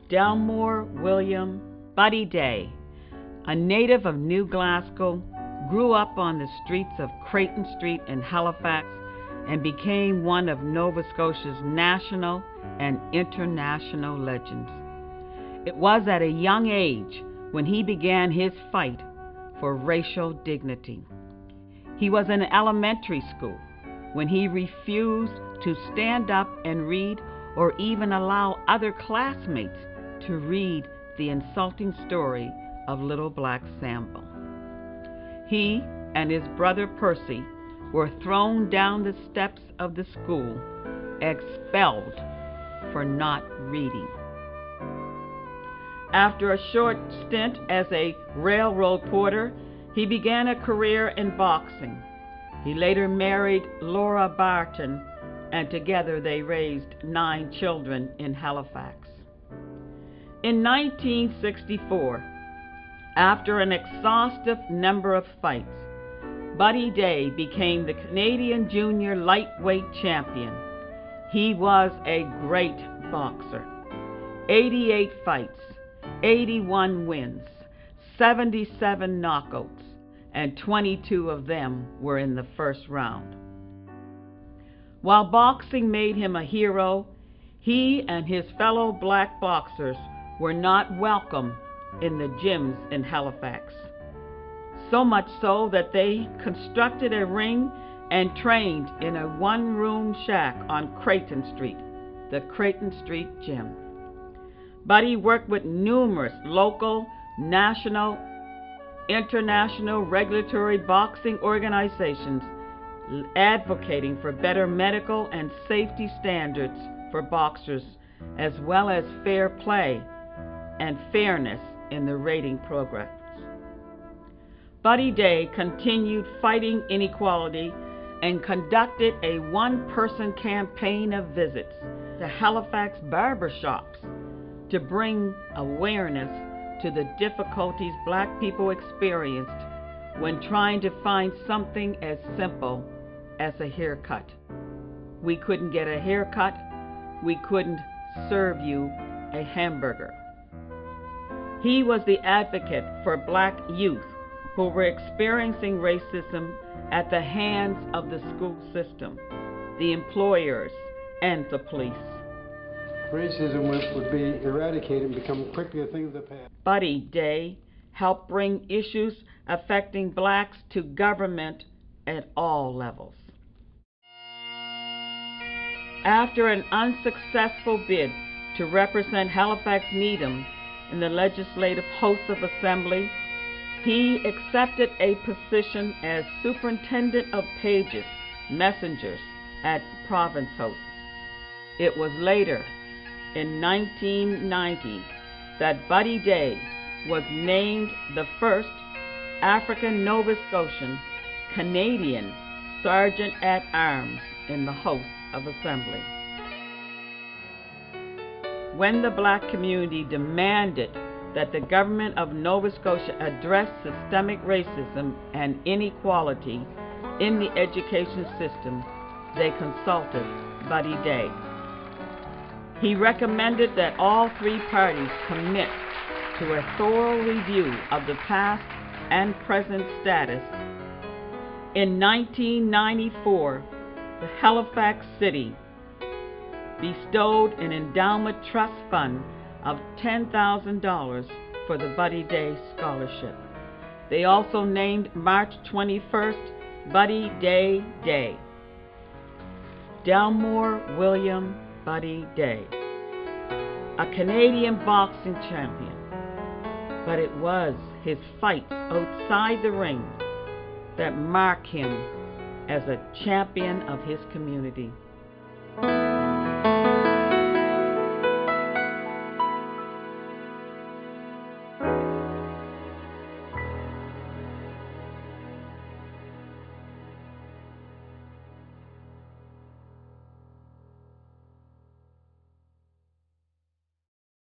Delmore William Buddy Daye, a native of New Glasgow, grew up on the streets of Creighton Street in Halifax and became one of Nova Scotia's national and international legends. It was at a young age when he began his fight for racial dignity. He was in elementary school when he refused to stand up and read or even allow other classmates to read the insulting story of little black Sambo. He and his brother Percy were thrown down the steps of the school, expelled for not reading. After a short stint as a railroad porter, he began a career in boxing. He later married Laura Barton, and together they raised 9 children in Halifax. In 1964, after an exhaustive number of fights, Buddy Daye became the Canadian Junior Lightweight Champion. He was a great boxer. 88 fights, 81 wins, 77 knockouts, and 22 of them were in the first round. While boxing made him a hero, he and his fellow black boxers were not welcome in the gyms in Halifax. So much so that they constructed a ring and trained in a one-room shack on Creighton Street, the Creighton Street Gym. Buddy worked with numerous local, national, international regulatory boxing organizations advocating for better medical and safety standards for boxers, as well as fair play and fairness in the rating programs. Buddy Daye continued fighting inequality and conducted a one-person campaign of visits to Halifax barbershops to bring awareness to the difficulties black people experienced when trying to find something as simple as a haircut. We couldn't get a haircut, we couldn't serve you a hamburger. He was the advocate for black youth who were experiencing racism at the hands of the school system, the employers, and the police. Racism would be eradicated and become quickly a thing of the past. Buddy Daye helped bring issues affecting blacks to government at all levels. After an unsuccessful bid to represent Halifax Needham in the Legislative House of Assembly, he accepted a position as Superintendent of Pages, Messengers at Province House. It was later, in 1990, that Buddy Daye was named the first African Nova Scotian Canadian Sergeant at Arms in the House of Assembly. When the black community demanded that the government of Nova Scotia address systemic racism and inequality in the education system, they consulted Buddy Daye. He recommended that all 3 parties commit to a thorough review of the past and present status. In 1994, the Halifax City bestowed an endowment trust fund of $10,000 for the Buddy Daye Scholarship. They also named March 21st Buddy Daye Day. Delmore William Buddy Daye, a Canadian boxing champion, but it was his fights outside the ring that mark him as a champion of his community.